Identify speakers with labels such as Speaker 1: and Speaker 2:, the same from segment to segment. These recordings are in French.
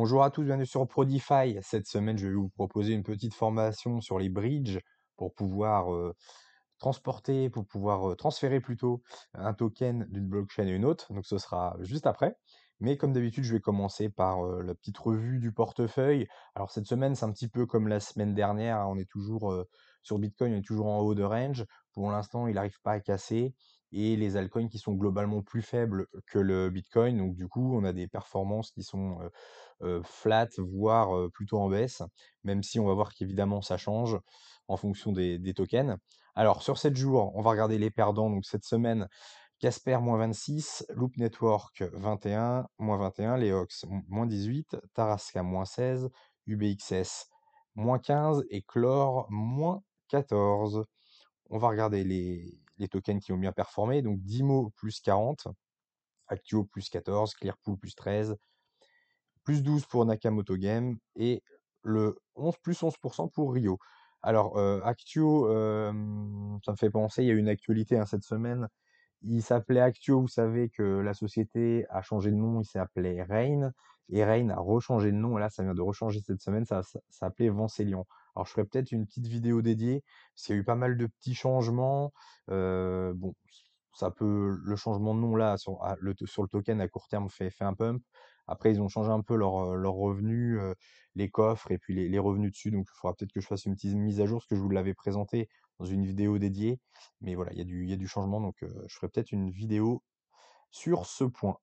Speaker 1: Bonjour à tous, bienvenue sur Prodify. Cette semaine, je vais vous proposer une petite formation sur les bridges pour pouvoir transporter, pour pouvoir transférer plutôt un token d'une blockchain à une autre. Donc ce sera juste après. Mais comme d'habitude, je vais commencer par la petite revue du portefeuille. Alors cette semaine, c'est un petit peu comme la semaine dernière, hein. On est toujours sur Bitcoin, on est toujours en haut de range. Pour l'instant, il n'arrive pas à casser. Et les altcoins qui sont globalement plus faibles que le Bitcoin. Donc du coup, on a des performances qui sont flat, voire plutôt en baisse, même si on va voir qu'évidemment ça change en fonction des tokens. Alors sur 7 jours, on va regarder les perdants. Donc cette semaine, Casper -26, Loop Network 21, -21, Leox -18, Tarasca -16, UBXS -15 et Clore -14. On va regarder les tokens qui ont bien performé. Donc Dimo +40, Actuo +14, Clearpool +13, +12 pour Nakamoto Game et le 11 +11% pour Rio. Alors, Actio, ça me fait penser, il y a eu une actualité hein, cette semaine. Il s'appelait Actio, vous savez que la société a changé de nom, il s'appelait Rain, et Rain a rechangé de nom, et là ça vient de rechanger cette semaine, ça s'appelait Vancelion. Alors je ferai peut-être une petite vidéo dédiée, parce qu'il y a eu pas mal de petits changements. Bon, ça peut, le changement de nom là sur le token à court terme fait un pump. Après, ils ont changé un peu leurs revenus, les coffres et puis les revenus dessus. Donc, il faudra peut-être que je fasse une petite mise à jour, parce que je vous l'avais présenté dans une vidéo dédiée. Mais voilà, il y a du changement. Donc, je ferai peut-être une vidéo sur ce point.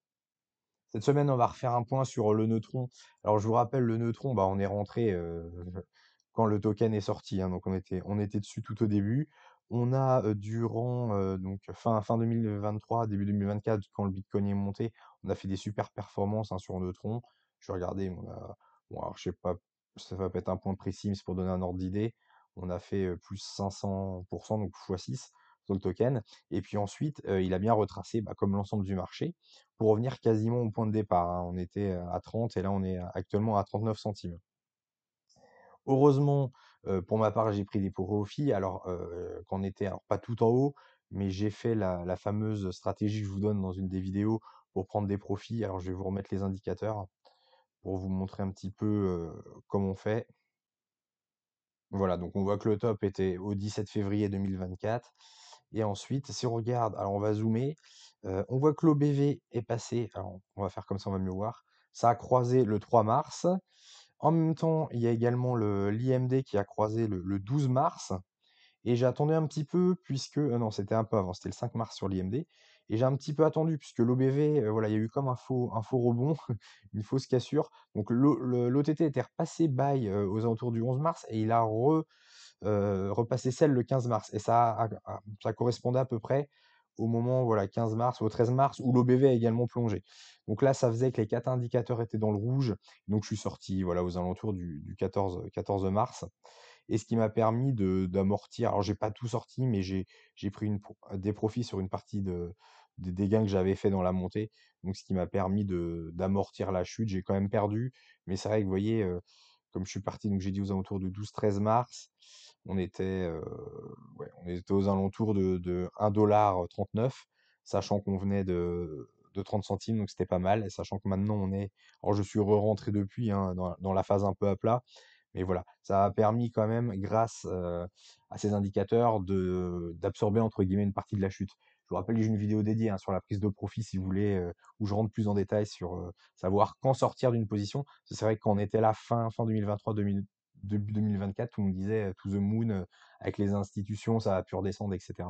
Speaker 1: Cette semaine, on va refaire un point sur le neutron. Alors, je vous rappelle, le neutron, bah, on est rentré quand le token est sorti, hein. Donc, on était dessus tout au début. On a, durant donc fin 2023, début 2024, quand le Bitcoin est monté, on a fait des super performances hein, sur neutron. Je vais regarder, bon, alors, je sais pas, ça va pas être un point précis, mais c'est pour donner un ordre d'idée. On a fait plus 500%, donc x6 sur le token. Et puis ensuite, il a bien retracé, bah, comme l'ensemble du marché pour revenir quasiment au point de départ, hein. On était à 30 et là on est actuellement à 39 centimes. Heureusement, pour ma part, j'ai pris des profits. Alors, qu'on était alors pas tout en haut, mais j'ai fait la fameuse stratégie que je vous donne dans une des vidéos pour prendre des profits. Alors, je vais vous remettre les indicateurs pour vous montrer un petit peu comment on fait. Voilà, donc on voit que le top était au 17 février 2024. Et ensuite, si on regarde, alors on va zoomer, on voit que l'OBV est passé, alors on va faire comme ça, on va mieux voir. Ça a croisé le 3 mars. En même temps, il y a également l'IMD qui a croisé le 12 mars. Et j'ai attendu un petit peu puisque non, c'était un peu avant, c'était le 5 mars sur l'IMD et j'ai un petit peu attendu puisque l'OBV, voilà, il y a eu comme un faux rebond, une fausse cassure. Donc l'OTT était repassé buy, aux alentours du 11 mars et il a repassé sell le 15 mars et ça correspondait à peu près au moment, voilà, 15 mars, au 13 mars où l'OBV a également plongé. Donc là, ça faisait que les 4 indicateurs étaient dans le rouge, donc je suis sorti, voilà, aux alentours du 14 mars et ce qui m'a permis d'amortir. Alors j'ai pas tout sorti, mais j'ai pris des profits sur une partie des gains que j'avais fait dans la montée. Donc ce qui m'a permis d'amortir la chute. J'ai quand même perdu, mais c'est vrai que vous voyez, comme je suis parti, donc j'ai dit aux alentours du 12-13 mars, on était, ouais, on était aux alentours de 1,39 $, sachant qu'on venait de 30 centimes, donc c'était pas mal. Et sachant que maintenant alors je suis re-rentré depuis hein, dans la phase un peu à plat. Mais voilà, ça a permis quand même, grâce à ces indicateurs, d'absorber entre guillemets une partie de la chute. Je vous rappelle, j'ai une vidéo dédiée hein, sur la prise de profit si vous voulez, où je rentre plus en détail sur savoir quand sortir d'une position. C'est vrai que quand on était là fin 2023, début 2024, tout le monde disait to the moon, avec les institutions, ça va plus redescendre, etc.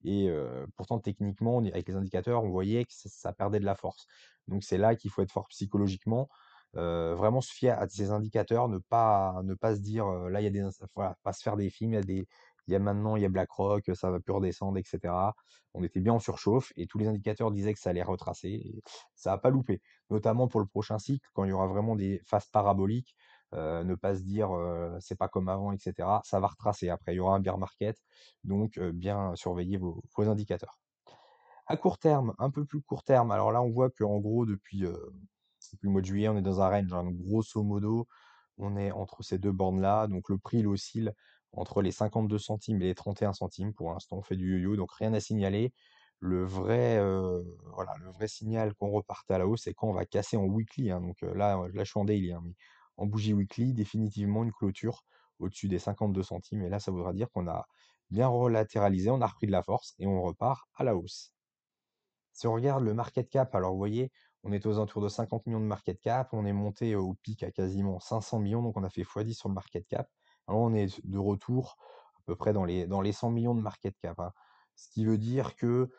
Speaker 1: Et pourtant, techniquement, avec les indicateurs, on voyait que ça perdait de la force. Donc c'est là qu'il faut être fort psychologiquement. Vraiment se fier à ces indicateurs, ne pas se dire, là il y a voilà, pas se faire des films, il y a BlackRock, ça va plus redescendre, et cetera. On était bien en surchauffe et tous les indicateurs disaient que ça allait retracer et ça a pas loupé. Notamment pour le prochain cycle, quand il y aura vraiment des phases paraboliques, ne pas se dire, c'est pas comme avant, et cetera. Ça va retracer après, il y aura un bear market, donc bien surveiller vos indicateurs. À court terme, un peu plus court terme, alors là on voit qu'en gros depuis le mois de juillet, on est dans un range, hein. Donc, grosso modo, on est entre ces deux bornes-là. Donc le prix, il oscille entre les 52 centimes et les 31 centimes. Pour l'instant, on fait du yo-yo, donc rien à signaler. voilà, le vrai signal qu'on repartait à la hausse, c'est quand on va casser en weekly, hein. Donc là, je suis en daily, hein, mais en bougie weekly, définitivement une clôture au-dessus des 52 centimes. Et là, ça voudra dire qu'on a bien relatéralisé, on a repris de la force et on repart à la hausse. Si on regarde le market cap, alors vous voyez, on est aux alentours de 50 millions de market cap, on est monté au pic à quasiment 500 millions, donc on a fait x10 sur le market cap. Alors on est de retour à peu près dans les 100 millions de market cap, hein. Ce qui veut dire que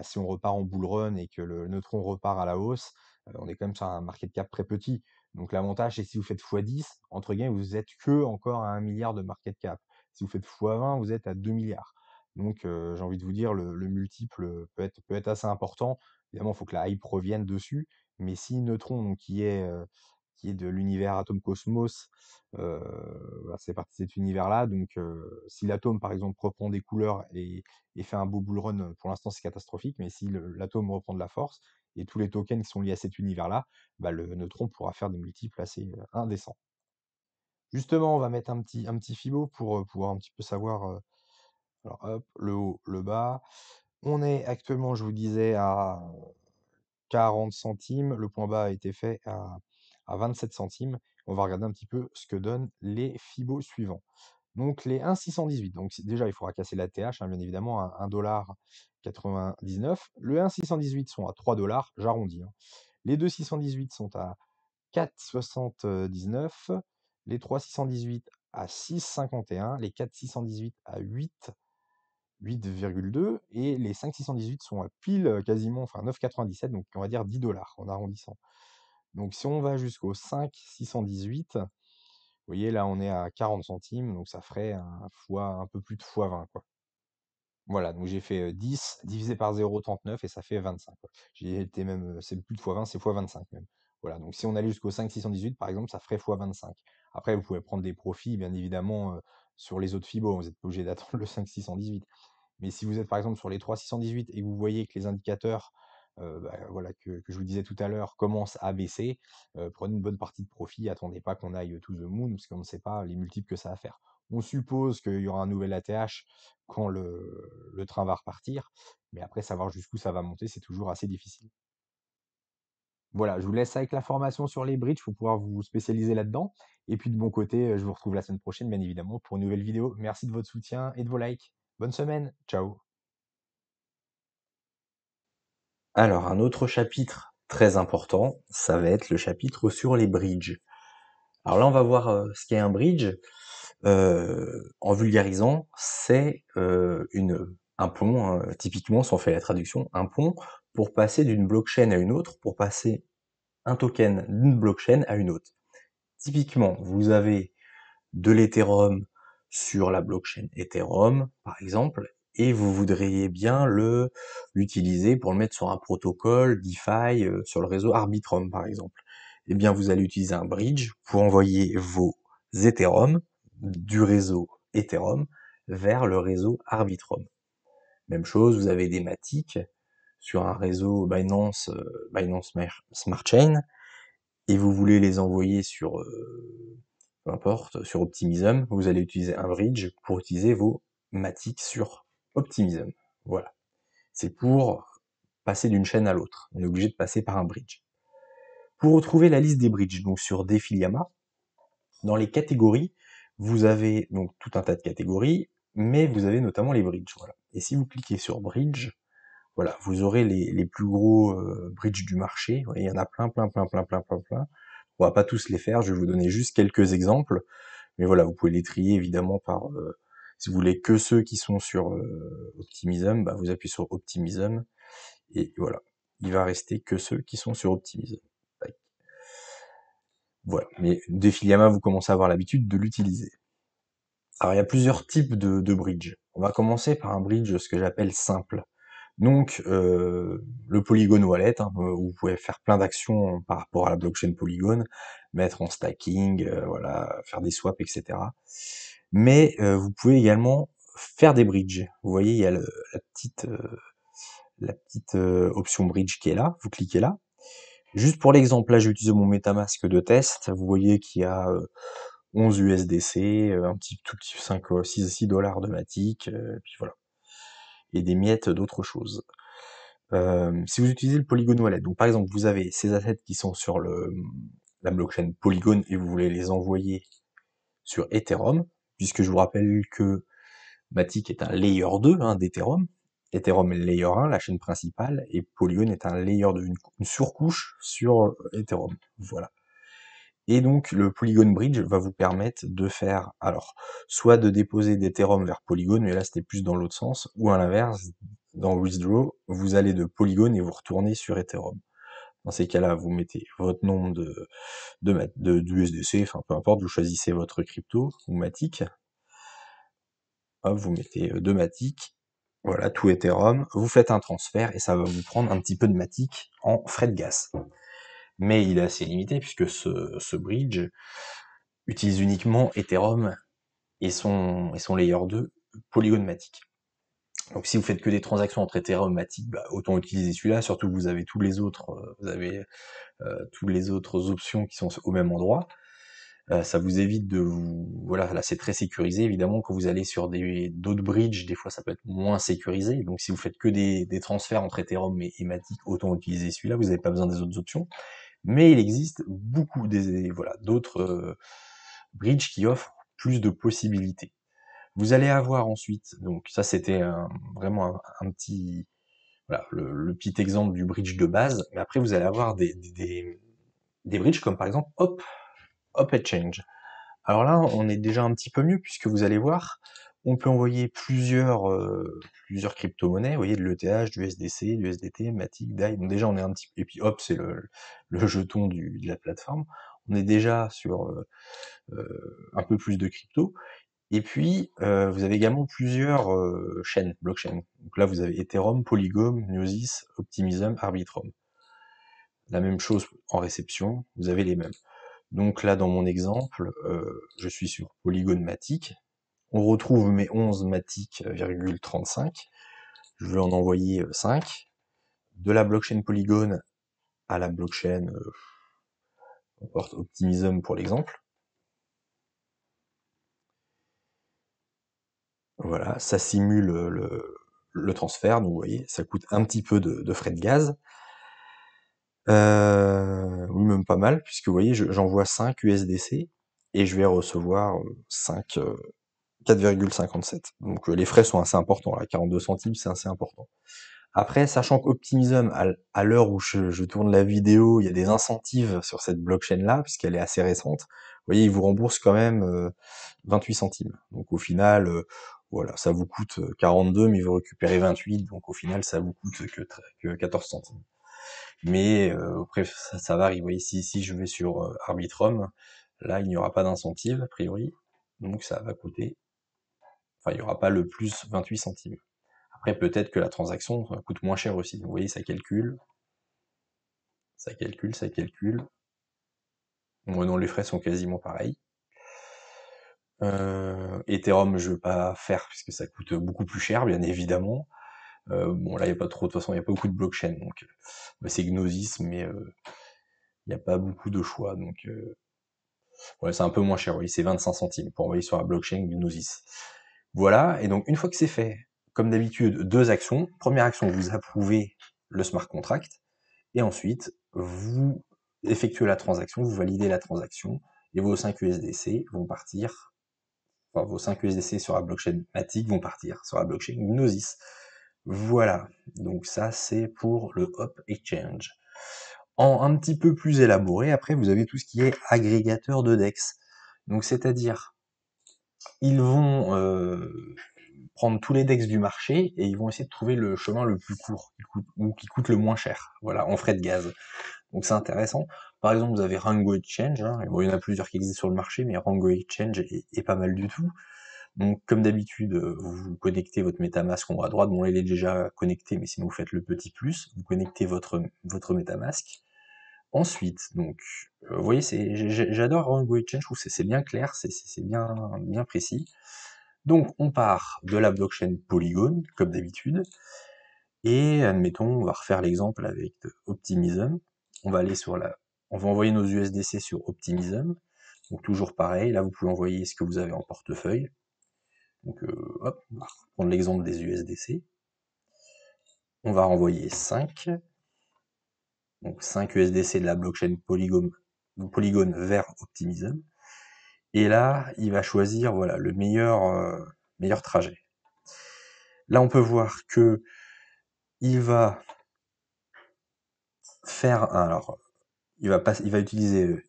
Speaker 1: si on repart en bull run et que le neutron repart à la hausse, on est quand même sur un market cap très petit. Donc l'avantage, c'est que si vous faites x10, entre guillemets, vous êtes que encore à 1 milliard de market cap. Si vous faites x20, vous êtes à 2 milliards. Donc, j'ai envie de vous dire, le multiple peut être assez important. Évidemment, il faut que la hype revienne dessus, mais si Neutron, donc qui est de l'univers Atom Cosmos, bah, c'est parti de cet univers-là. Donc, si l'atome, par exemple, reprend des couleurs et fait un beau bull run, pour l'instant, c'est catastrophique, mais si l'atome reprend de la force et tous les tokens qui sont liés à cet univers-là, bah, le Neutron pourra faire des multiples assez, indécents. Justement, on va mettre un petit Fibo pour, pouvoir un petit peu savoir, alors hop, le haut, le bas. On est actuellement, je vous disais, à 40 centimes. Le point bas a été fait à 27 centimes. On va regarder un petit peu ce que donnent les Fibos suivants. Donc les 1,618. Donc déjà, il faudra casser la TH, hein, bien évidemment, à 1,99 $. Le 1,618 sont à 3 $, j'arrondis, hein. Les 2,618 sont à 4,79. Les 3,618 à 6,51. Les 4,618 à 8,2 et les 5,618 sont à pile quasiment, enfin 9,97, donc on va dire 10 $ en arrondissant. Donc si on va jusqu'au 5,618, vous voyez là on est à 40 centimes, donc ça ferait un peu plus de x20 quoi. Voilà, donc j'ai fait 10 divisé par 0,39 et ça fait 25 quoi. J'ai été même, c'est plus de x20, c'est x25 même. Voilà, donc si on allait jusqu'au 5,618 par exemple, ça ferait x25. Après, vous pouvez prendre des profits, bien évidemment, sur les autres fibos, vous n'êtes pas obligé d'attendre le 5,618. Mais si vous êtes par exemple sur les 3,618 et que vous voyez que les indicateurs, voilà, que je vous disais tout à l'heure, commencent à baisser, prenez une bonne partie de profit. Attendez pas qu'on aille to the moon, parce qu'on ne sait pas les multiples que ça va faire. On suppose qu'il y aura un nouvel ATH quand le train va repartir, mais après savoir jusqu'où ça va monter, c'est toujours assez difficile. Voilà, je vous laisse avec la formation sur les bridges pour pouvoir vous spécialiser là-dedans. Et puis de mon côté, je vous retrouve la semaine prochaine, bien évidemment, pour une nouvelle vidéo. Merci de votre soutien et de vos likes. Bonne semaine, ciao. Alors, un autre chapitre très important, ça va être le chapitre sur les bridges. Alors là, on va voir ce qu'est un bridge. En vulgarisant, c'est un pont, hein, typiquement, si on fait la traduction, un pont pour passer d'une blockchain à une autre, pour passer un token d'une blockchain à une autre. Typiquement, vous avez de l'Ethereum sur la blockchain Ethereum, par exemple, et vous voudriez bien l'utiliser pour le mettre sur un protocole DeFi sur le réseau Arbitrum, par exemple. Eh bien, vous allez utiliser un bridge pour envoyer vos Ethereum du réseau Ethereum vers le réseau Arbitrum. Même chose, vous avez des Matic sur un réseau Binance Smart Chain, et vous voulez les envoyer sur peu importe, sur Optimism, vous allez utiliser un bridge pour utiliser vos Matic sur Optimism. Voilà. C'est pour passer d'une chaîne à l'autre. On est obligé de passer par un bridge. Pour retrouver la liste des bridges, donc sur Defiliama, dans les catégories, vous avez donc tout un tas de catégories, mais vous avez notamment les bridges. Voilà. Et si vous cliquez sur bridge, voilà, vous aurez les plus gros bridges du marché. Voilà, il y en a plein, plein, plein, plein, plein, plein, plein. On va pas tous les faire, je vais vous donner juste quelques exemples. Mais voilà, vous pouvez les trier évidemment par... si vous voulez que ceux qui sont sur Optimism, bah, vous appuyez sur Optimism, et voilà. Il va rester que ceux qui sont sur Optimism. Tac. Voilà, mais Defiliama, vous commencez à avoir l'habitude de l'utiliser. Alors il y a plusieurs types de bridge. On va commencer par un bridge, ce que j'appelle simple. Donc le Polygon Wallet, hein, où vous pouvez faire plein d'actions par rapport à la blockchain Polygon, mettre en stacking, voilà, faire des swaps, etc. Mais vous pouvez également faire des bridges. Vous voyez, il y a la petite option bridge qui est là. Vous cliquez là. Juste pour l'exemple, là, j'ai utilisé mon MetaMask de test. Vous voyez qu'il y a 11 USDC, un petit tout petit 6 $ de Matic, puis voilà.
Speaker 2: et des miettes d'autres choses. Si vous utilisez le Polygon Wallet, donc par exemple vous avez ces assets qui sont sur la blockchain Polygon et vous voulez les envoyer sur Ethereum, puisque je vous rappelle que Matic est un layer 2 d'Ethereum, Ethereum est le layer 1, la chaîne principale, et Polygon est un layer 2, une surcouche sur Ethereum, voilà. Et donc le Polygon Bridge va vous permettre de faire, alors, soit de déposer d'Ethereum vers Polygon, mais là c'était plus dans l'autre sens, ou à l'inverse, dans Withdraw, vous allez de Polygon et vous retournez sur Ethereum. Dans ces cas-là, vous mettez votre nombre d'USDC, enfin peu importe, vous choisissez votre crypto, ou Matic, hop, vous mettez 2 Matic, voilà, tout Ethereum, vous faites un transfert et ça va vous prendre un petit peu de Matic en frais de gaz. Mais il est assez limité puisque ce bridge utilise uniquement Ethereum et son layer 2 Polygon Matic. Donc si vous faites que des transactions entre Ethereum et Matic, bah, autant utiliser celui-là, surtout que vous avez tous les autres, vous avez toutes les autres options qui sont au même endroit. Ça vous évite de vous... Voilà, là c'est très sécurisé, évidemment, quand vous allez sur d'autres bridges, des fois ça peut être moins sécurisé, donc si vous faites que des transferts entre Ethereum et Matic, autant utiliser celui-là, vous n'avez pas besoin des autres options. Mais il existe beaucoup d'autres bridges qui offrent plus de possibilités. Vous allez avoir ensuite, donc ça c'était vraiment un petit, voilà, le petit exemple du bridge de base, mais après vous allez avoir des bridges comme par exemple Hop Exchange. Alors là, on est déjà un petit peu mieux puisque vous allez voir, on peut envoyer plusieurs crypto-monnaies, vous voyez, de l'ETH, du USDC, du USDT, Matic, DAI. Donc déjà, on est un petit peu, et puis hop, c'est le jeton de la plateforme. On est déjà sur un peu plus de crypto. Et puis, vous avez également plusieurs chaînes, blockchain. Donc là, vous avez Ethereum, Polygon, Gnosis, Optimism, Arbitrum. La même chose en réception, vous avez les mêmes. Donc là, dans mon exemple, je suis sur Polygon Matic. On retrouve mes 11 Matic,35. Je vais en envoyer 5. De la blockchain Polygon à la blockchain Optimism pour l'exemple. Voilà, ça simule le transfert, donc vous voyez, ça coûte un petit peu de frais de gaz. Oui, même pas mal, puisque vous voyez, j'envoie 5 USDC et je vais recevoir 4,57. Donc les frais sont assez importants, là, 42 centimes, c'est assez important. Après, sachant qu'Optimism, à l'heure où je tourne la vidéo, il y a des incentives sur cette blockchain-là, puisqu'elle est assez récente. Vous voyez, ils vous remboursent quand même 28 centimes. Donc au final, voilà, ça vous coûte 42, mais vous récupérez 28, donc au final, ça vous coûte que 14 centimes. Mais après, ça varie. Vous voyez, si je vais sur Arbitrum, là, il n'y aura pas d'incentive, a priori. Donc ça va coûter... Enfin, il n'y aura pas le plus 28 centimes. Après, peut-être que la transaction coûte moins cher aussi. Vous voyez, ça calcule. Ça calcule, ça calcule. Bon, non, les frais sont quasiment pareils. Ethereum, je ne veux pas faire puisque ça coûte beaucoup plus cher, bien évidemment. Bon, là, il n'y a pas trop, de toute façon, il n'y a pas beaucoup de blockchain, donc c'est Gnosis, mais il n'y a pas beaucoup de choix, donc ouais, c'est un peu moins cher, oui, c'est 25 centimes pour envoyer sur la blockchain Gnosis. Voilà, et donc une fois que c'est fait, comme d'habitude, 2 actions. Première action, vous approuvez le smart contract, et ensuite, vous effectuez la transaction, vous validez la transaction, et vos 5 USDC vont partir, enfin vos 5 USDC sur la blockchain Matic vont partir sur la blockchain Gnosis. Voilà, donc ça c'est pour le Hop Exchange. En un petit peu plus élaboré, après vous avez tout ce qui est agrégateur de DEX. Donc c'est-à-dire, ils vont prendre tous les DEX du marché et ils vont essayer de trouver le chemin le plus court, ou qui coûte le moins cher, voilà, en frais de gaz. Donc c'est intéressant. Par exemple, vous avez Rango Exchange, bon, il y en a plusieurs qui existent sur le marché, mais Rango Exchange est pas mal du tout. Donc comme d'habitude, vous connectez votre MetaMask en haut à droite, bon là il est déjà connecté, mais sinon vous faites le petit plus, vous connectez votre MetaMask. Ensuite, donc, vous voyez, j'adore Rango Exchange, je trouve que c'est bien clair, c'est bien précis. Donc on part de la blockchain Polygon, comme d'habitude, et admettons, on va refaire l'exemple avec Optimism, on va aller on va envoyer nos USDC sur Optimism, donc toujours pareil, là vous pouvez envoyer ce que vous avez en portefeuille, donc hop, on va prendre l'exemple des USDC, On va renvoyer 5. Donc 5 USDC de la blockchain Polygon vers Optimism. Et là, il va choisir voilà, le meilleur trajet. Là, on peut voir que il va faire alors il va utiliser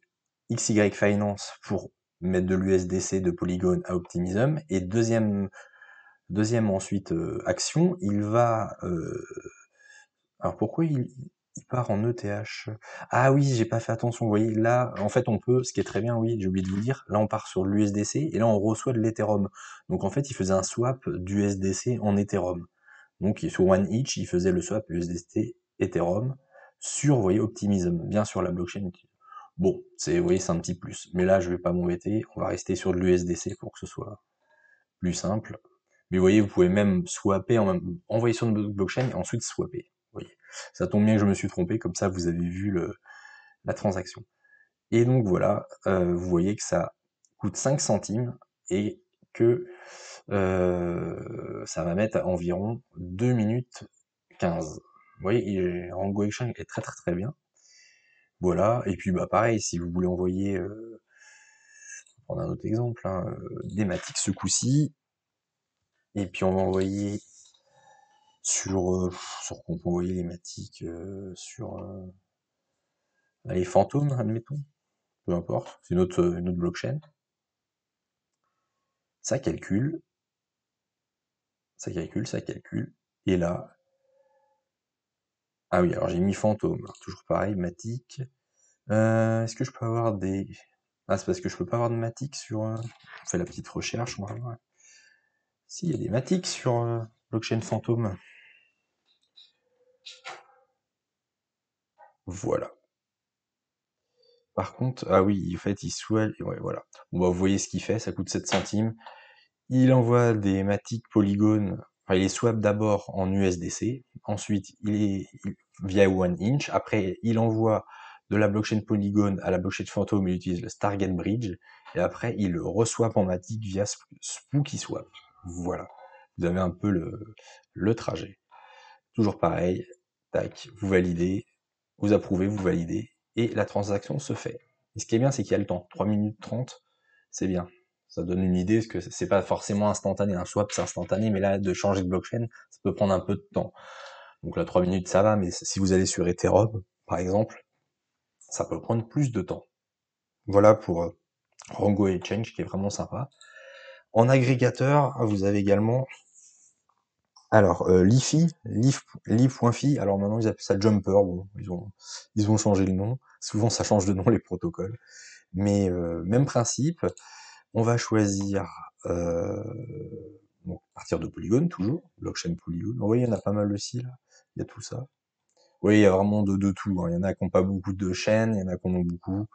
Speaker 2: XY Finance pour mettre de l'USDC de Polygon à Optimism, et deuxième ensuite action, il va alors pourquoi il part en ETH? Ah oui, j'ai pas fait attention, vous voyez, là, en fait, on peut, ce qui est très bien, oui, j'ai oublié de vous le dire, là, on part sur l'USDC, et là, on reçoit de l'Ethereum. Donc, en fait, il faisait un swap d'USDC en Ethereum. Donc, sur OneInch, il faisait le swap USDC Ethereum sur, vous voyez, Optimism, bien sur la blockchain. Bon, vous voyez, c'est un petit plus. Mais là, je vais pas m'embêter, on va rester sur de l'USDC pour que ce soit plus simple. Mais vous voyez, vous pouvez même swapper, envoyer sur une blockchain et ensuite swapper. Vous voyez. Ça tombe bien que je me suis trompé, comme ça vous avez vu la transaction. Et donc voilà, vous voyez que ça coûte 5 centimes et que ça va mettre à environ 2 minutes 15. Vous voyez, Rango Exchange est très très très bien. Voilà, et puis bah pareil, si vous voulez envoyer, prendre un autre exemple, hein, des Matic ce coup-ci, et puis on va envoyer sur qu'on peut envoyer les Matic sur les fantômes, admettons, peu importe, c'est une autre blockchain. Ça calcule, ça calcule, et là, ah oui, alors j'ai mis fantôme, alors toujours pareil, Matic. Est-ce que je peux avoir des... Ah, c'est parce que je peux pas avoir de Matic sur... On fait la petite recherche, on va voir. Si, il y a des Matic sur blockchain fantôme. Voilà. Par contre, ah oui, en fait, il souhaite... Ouais, voilà. Bon, bah, vous voyez ce qu'il fait, ça coûte 7 centimes. Il envoie des Matic Polygon, enfin, il les swap d'abord en USDC, ensuite via OneInch, après il envoie de la blockchain Polygon à la blockchain Phantom, il utilise le Stargate Bridge, et après il le reswap en Matic via SpookySwap. Voilà, vous avez un peu le trajet. Toujours pareil, tac, vous validez, vous approuvez, vous validez, et la transaction se fait. Et ce qui est bien, c'est qu'il y a le temps, 3 minutes 30, c'est bien. Ça donne une idée, parce que c'est pas forcément instantané, un swap c'est instantané, mais là, de changer de blockchain, ça peut prendre un peu de temps. Donc là, 3 minutes, ça va, mais si vous allez sur Ethereum, par exemple, ça peut prendre plus de temps. Voilà pour Rango Exchange, qui est vraiment sympa. En agrégateur, vous avez également alors, Leaf.fi, alors maintenant ils appellent ça Jumper, bon, ils ont changé le nom, souvent ça change de nom les protocoles, mais même principe, on va choisir, donc, à partir de Polygon toujours, blockchain Polygon, vous voyez il y en a pas mal aussi là, il y a tout ça. Oui, il y a vraiment de tout, hein. Il y en a qui n'ont pas beaucoup de chaînes, il y en a qui en ont beaucoup,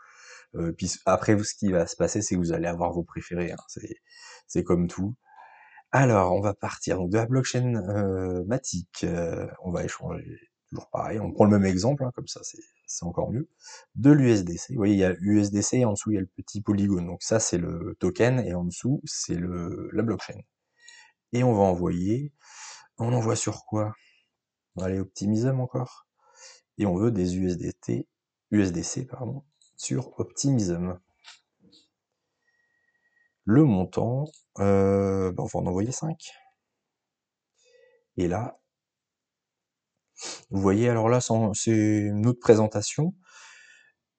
Speaker 2: puis après ce qui va se passer, c'est que vous allez avoir vos préférés, hein. C'est comme tout. Alors, on va partir donc de la blockchain Matic, on va échanger, toujours pareil, on prend le même exemple, hein, comme ça c'est encore mieux, de l'USDC. Vous voyez, il y a USDC et en dessous il y a le petit polygone, donc ça c'est le token, et en dessous c'est la blockchain. Et on va envoyer, on envoie sur quoi? On va aller Optimism encore, et on veut des USDC, pardon, sur Optimism. Le montant, on va en envoyer 5. Et là, vous voyez, alors là, c'est une autre présentation.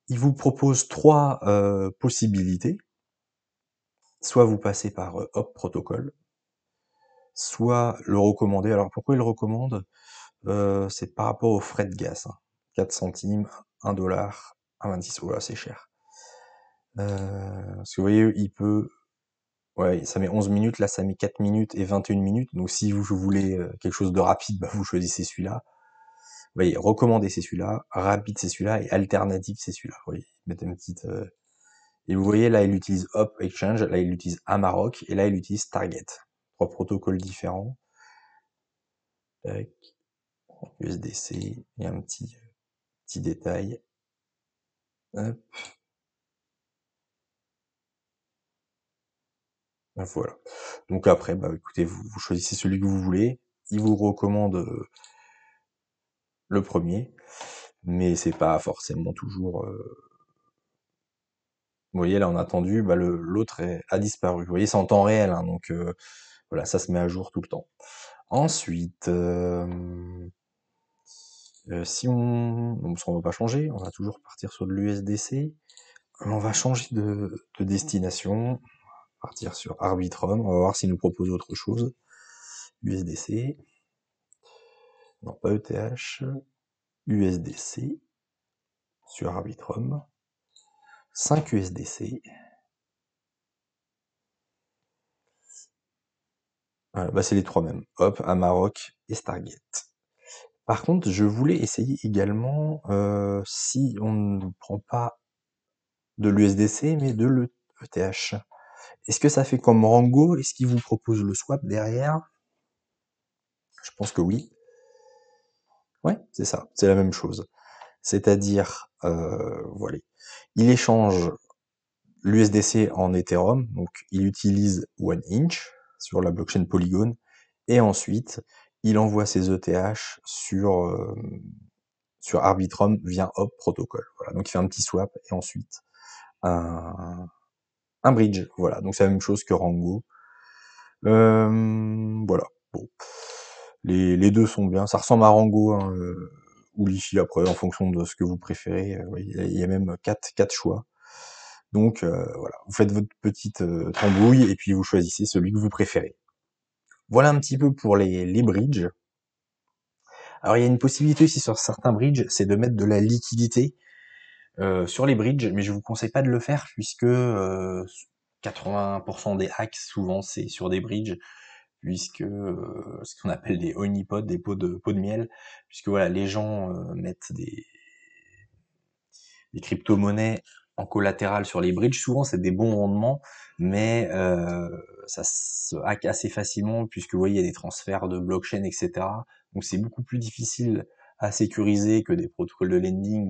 Speaker 2: Il vous propose 3 possibilités. Soit vous passez par Hop Protocol, soit le recommander. Alors pourquoi il le recommande? C'est par rapport aux frais de gaz, hein. 4 centimes, 1 dollar, 1,26, voilà, c'est cher. Parce que vous voyez, ouais, ça met 11 minutes, là ça met 4 minutes et 21 minutes, donc si vous voulez quelque chose de rapide, bah, vous choisissez celui-là. Vous voyez, recommander c'est celui-là, rapide c'est celui-là, et alternative c'est celui-là. Vous voyez, mettez une petite... Et vous voyez, là il utilise Hop Exchange, là il utilise Amarok, et là il utilise Target. 3 protocoles différents. Tac. USDC, il y a un petit détail. Hop. Voilà. Donc après, bah écoutez, vous choisissez celui que vous voulez. Il vous recommande le premier, mais c'est pas forcément toujours... Vous voyez, là, on a attendu, bah, l'autre a disparu. Vous voyez, c'est en temps réel, hein, donc voilà, ça se met à jour tout le temps. Ensuite, si on... Bon, parce qu'on va pas changer, on va toujours partir sur de l'USDC. On va changer de destination, partir sur Arbitrum, on va voir s'il nous propose autre chose. USDC, non pas ETH, USDC, sur Arbitrum, 5 USDC. Voilà, bah c'est les trois mêmes. Hop, Amarok et Stargate. Par contre, je voulais essayer également, si on ne prend pas de l'USDC, mais de l'ETH. Est-ce que ça fait comme Rango? Est-ce qu'il vous propose le swap derrière? Je pense que oui. Ouais, c'est ça, c'est la même chose. C'est-à-dire, voilà, il échange l'USDC en Ethereum, donc il utilise OneInch sur la blockchain Polygon, et ensuite il envoie ses ETH sur Arbitrum via Hop Protocol. Voilà, donc il fait un petit swap et ensuite un, un bridge. Voilà, donc c'est la même chose que Rango. Voilà, bon. Les deux sont bien, ça ressemble à Rango, hein, ou Lifi après, en fonction de ce que vous préférez. Ouais, il y a même quatre choix. Donc voilà, vous faites votre petite tambouille et puis vous choisissez celui que vous préférez. Voilà un petit peu pour les bridges. Alors il y a une possibilité aussi sur certains bridges, c'est de mettre de la liquidité sur les bridges, mais je vous conseille pas de le faire puisque 80% des hacks souvent c'est sur des bridges, puisque ce qu'on appelle des honeypots, des pots de miel, puisque voilà, les gens mettent des crypto-monnaies en collatéral sur les bridges. Souvent, c'est des bons rendements, mais ça se hack assez facilement puisque vous voyez, il y a des transferts de blockchain, etc. Donc, c'est beaucoup plus difficile à sécuriser que des protocoles de lending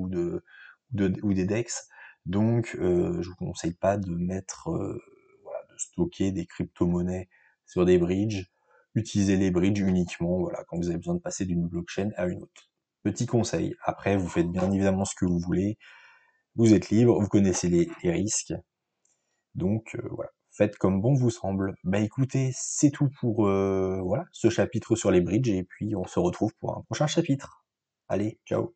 Speaker 2: ou des DEX. Donc, je vous conseille pas de mettre, voilà, de stocker des crypto-monnaies sur des bridges. Utilisez les bridges uniquement, voilà, quand vous avez besoin de passer d'une blockchain à une autre. Petit conseil. Après, vous faites bien évidemment ce que vous voulez. Vous êtes libre, vous connaissez les risques, donc voilà, faites comme bon vous semble. Bah écoutez, c'est tout pour voilà ce chapitre sur les bridges, et puis on se retrouve pour un prochain chapitre. Allez, ciao.